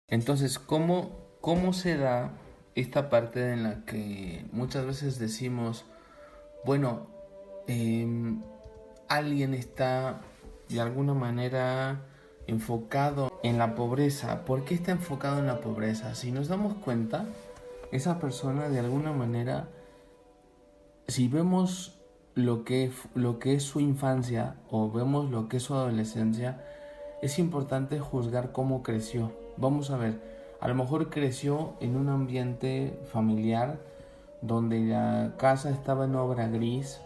Entonces, ¿cómo se da esta parte en la que muchas veces decimos, bueno, em, alguien está de alguna manera enfocado en la pobreza? ¿Por qué está enfocado en la pobreza? Si nos damos cuenta, esa persona de alguna manera, si vemos lo que es su infancia o vemos lo que es su adolescencia, es importante juzgar cómo creció. Vamos a ver, a lo mejor creció en un ambiente familiar donde la casa estaba en obra gris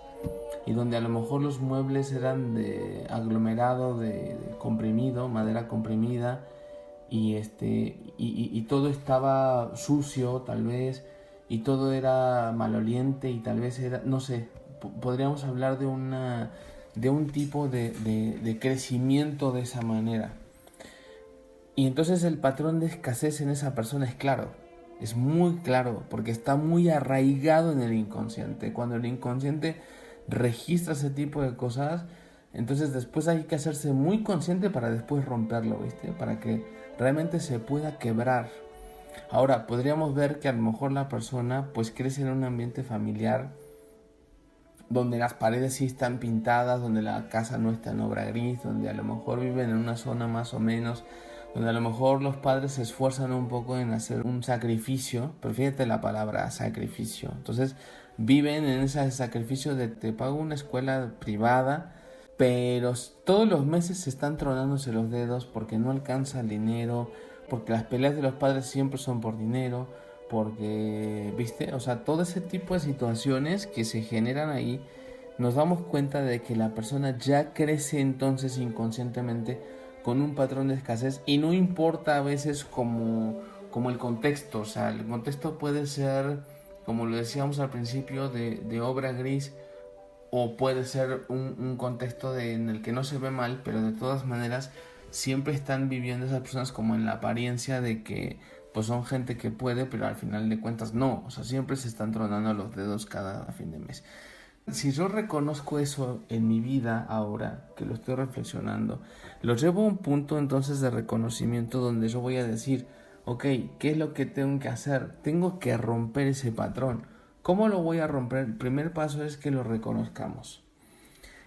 y donde a lo mejor los muebles eran de aglomerado, de comprimido, madera comprimida, y todo estaba sucio tal vez, y todo era maloliente, y tal vez era, no sé, podríamos hablar de un tipo de crecimiento de esa manera. Y entonces el patrón de escasez en esa persona es claro, es muy claro, porque está muy arraigado en el inconsciente. Cuando el inconsciente registra ese tipo de cosas, entonces después hay que hacerse muy consciente para después romperlo, ¿viste? Para que realmente se pueda quebrar. Ahora, podríamos ver que a lo mejor la persona pues crece en un ambiente familiar donde las paredes sí están pintadas, donde la casa no está en obra gris, donde a lo mejor viven en una zona más o menos, donde a lo mejor los padres se esfuerzan un poco en hacer un sacrificio, pero fíjate la palabra sacrificio. Entonces viven en ese sacrificio de te pago una escuela privada, pero todos los meses se están tronándose los dedos porque no alcanza el dinero, porque las peleas de los padres siempre son por dinero, porque, ¿viste? O sea, todo ese tipo de situaciones que se generan ahí, nos damos cuenta de que la persona ya crece entonces inconscientemente con un patrón de escasez y no importa a veces como el contexto, o sea, el contexto puede ser, como lo decíamos al principio, de obra gris, o puede ser un contexto en el que no se ve mal, pero de todas maneras siempre están viviendo esas personas como en la apariencia de que pues son gente que puede, pero al final de cuentas no, o sea, siempre se están tronando los dedos cada fin de mes. Si yo reconozco eso en mi vida ahora, que lo estoy reflexionando, lo llevo a un punto entonces de reconocimiento donde yo voy a decir, ok, ¿qué es lo que tengo que hacer? Tengo que romper ese patrón. ¿Cómo lo voy a romper? El primer paso es que lo reconozcamos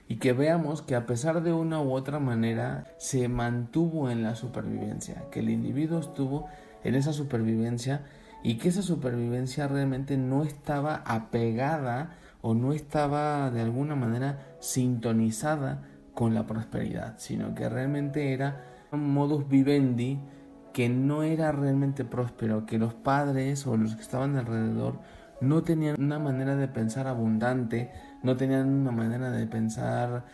y que veamos que a pesar de una u otra manera se mantuvo en la supervivencia, que el individuo estuvo en esa supervivencia y que esa supervivencia realmente no estaba apegada o no estaba de alguna manera sintonizada con la prosperidad, sino que realmente era un modus vivendi que no era realmente próspero, que los padres o los que estaban alrededor no tenían una manera de pensar abundante, no tenían una manera de pensar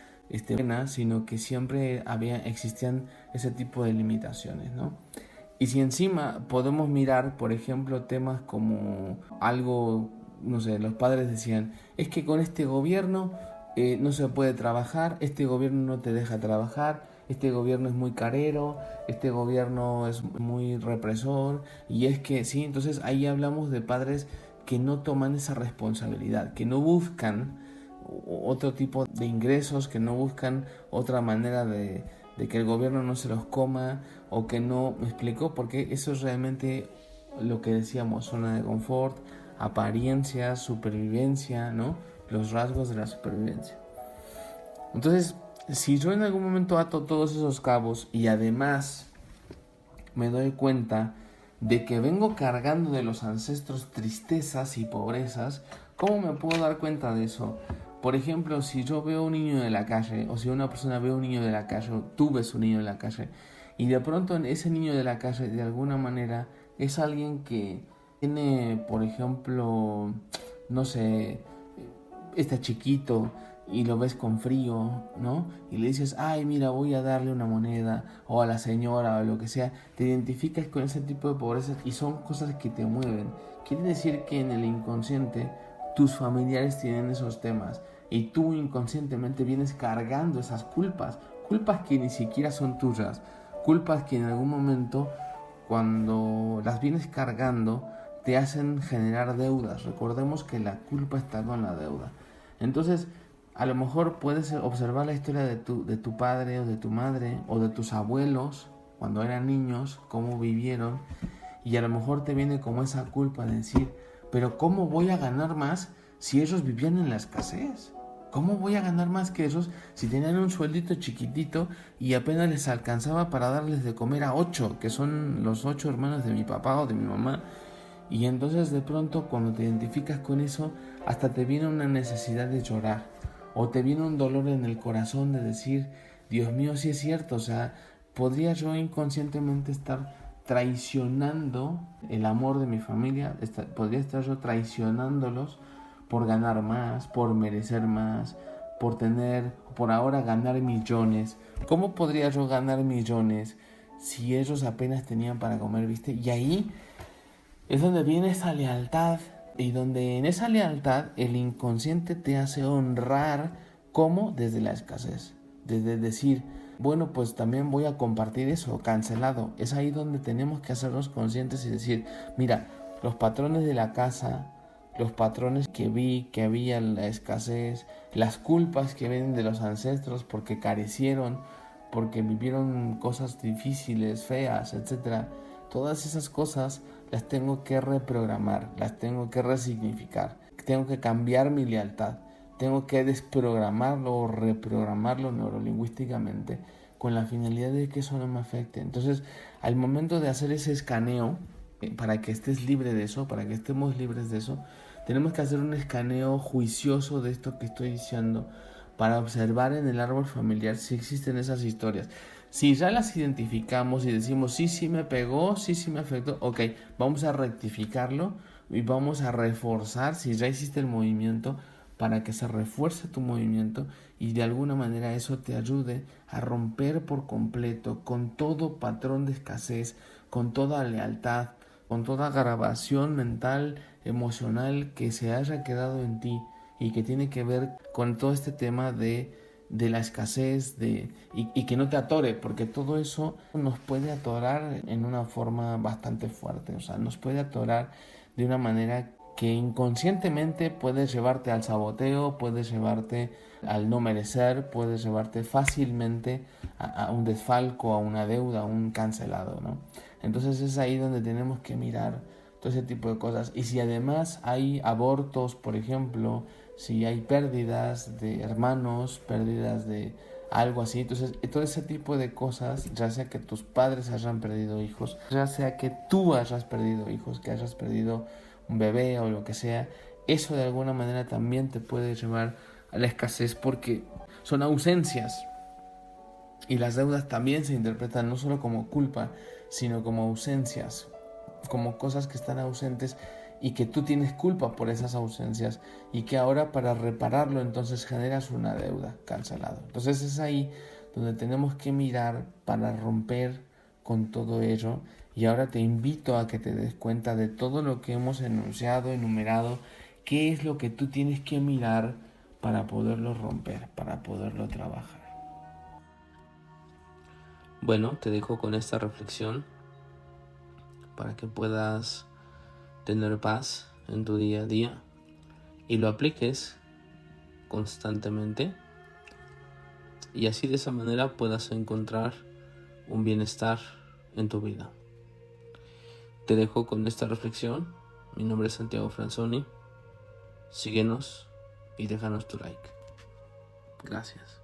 buena, sino que siempre existían ese tipo de limitaciones, ¿no? Y si encima podemos mirar, por ejemplo, temas como algo, no sé, los padres decían, es que con este gobierno no se puede trabajar, este gobierno no te deja trabajar, este gobierno es muy carero, este gobierno es muy represor, y es que sí, entonces ahí hablamos de padres que no toman esa responsabilidad, que no buscan otro tipo de ingresos, que no buscan otra manera de que el gobierno no se los coma o que no, me explico, porque eso es realmente lo que decíamos, zona de confort, apariencias, supervivencia, ¿no? Los rasgos de la supervivencia. Entonces, si yo en algún momento ato todos esos cabos y además me doy cuenta de que vengo cargando de los ancestros tristezas y pobrezas, ¿cómo me puedo dar cuenta de eso? Por ejemplo, si yo veo un niño de la calle, o si una persona ve un niño de la calle, o tú ves un niño de la calle, y de pronto ese niño de la calle, de alguna manera, es alguien que tiene, por ejemplo, no sé, está chiquito y lo ves con frío, ¿no? Y le dices, ay, mira, voy a darle una moneda, o a la señora, o lo que sea, te identificas con ese tipo de pobreza y son cosas que te mueven. Quiere decir que en el inconsciente tus familiares tienen esos temas y tú inconscientemente vienes cargando esas culpas, culpas que ni siquiera son tuyas, culpas que en algún momento, cuando las vienes cargando, te hacen generar deudas. Recordemos que la culpa está con la deuda. Entonces, a lo mejor puedes observar la historia de tu padre o de tu madre o de tus abuelos cuando eran niños, cómo vivieron, y a lo mejor te viene como esa culpa de decir, pero ¿cómo voy a ganar más si ellos vivían en la escasez? ¿Cómo voy a ganar más que esos si tenían un sueldito chiquitito y apenas les alcanzaba para darles de comer a 8, que son los 8 hermanos de mi papá o de mi mamá? Y entonces de pronto cuando te identificas con eso, hasta te viene una necesidad de llorar, o te viene un dolor en el corazón de decir, Dios mío, sí es cierto, o sea, podría yo inconscientemente estar traicionando el amor de mi familia, podría estar yo traicionándolos por ganar más, por merecer más, por ahora ganar millones. ¿Cómo podría yo ganar millones si ellos apenas tenían para comer, viste? Y ahí es donde viene esa lealtad, y donde en esa lealtad el inconsciente te hace honrar como desde la escasez, desde decir, bueno, pues también voy a compartir eso, cancelado. Es ahí donde tenemos que hacernos conscientes y decir, mira, los patrones de la casa, los patrones que vi, que había en la escasez, las culpas que vienen de los ancestros porque carecieron, porque vivieron cosas difíciles, feas, etcétera. Todas esas cosas las tengo que reprogramar, las tengo que resignificar, tengo que cambiar mi lealtad, tengo que desprogramarlo o reprogramarlo neurolingüísticamente con la finalidad de que eso no me afecte. Entonces, al momento de hacer ese escaneo, para que estés libre de eso, para que estemos libres de eso, tenemos que hacer un escaneo juicioso de esto que estoy diciendo para observar en el árbol familiar si existen esas historias. Si ya las identificamos y decimos, sí me pegó, sí me afectó, ok, vamos a rectificarlo y vamos a reforzar, si ya hiciste el movimiento, para que se refuerce tu movimiento y de alguna manera eso te ayude a romper por completo con todo patrón de escasez, con toda lealtad, con toda grabación mental, emocional que se haya quedado en ti y que tiene que ver con todo este tema de la escasez y que no te atore, porque todo eso nos puede atorar en una forma bastante fuerte, o sea, nos puede atorar de una manera que inconscientemente puedes llevarte al saboteo, puedes llevarte al no merecer, puedes llevarte fácilmente a un desfalco, a una deuda, a un cancelado, ¿no? Entonces es ahí donde tenemos que mirar todo ese tipo de cosas. Y si además hay abortos, por ejemplo, si hay pérdidas de hermanos, pérdidas de algo así, entonces todo ese tipo de cosas, ya sea que tus padres hayan perdido hijos, ya sea que tú hayas perdido hijos, que hayas perdido un bebé o lo que sea, eso de alguna manera también te puede llevar a la escasez porque son ausencias. Y las deudas también se interpretan no solo como culpa, sino como ausencias, como cosas que están ausentes y que tú tienes culpa por esas ausencias y que ahora para repararlo entonces generas una deuda cancelado. Entonces es ahí donde tenemos que mirar para romper con todo ello, y ahora te invito a que te des cuenta de todo lo que hemos enunciado, enumerado, qué es lo que tú tienes que mirar para poderlo romper, para poderlo trabajar. Bueno, te dejo con esta reflexión para que puedas tener paz en tu día a día y lo apliques constantemente, y así de esa manera puedas encontrar un bienestar en tu vida. Te dejo con esta reflexión. Mi nombre es Santiago Franzoni. Síguenos y déjanos tu like. Gracias.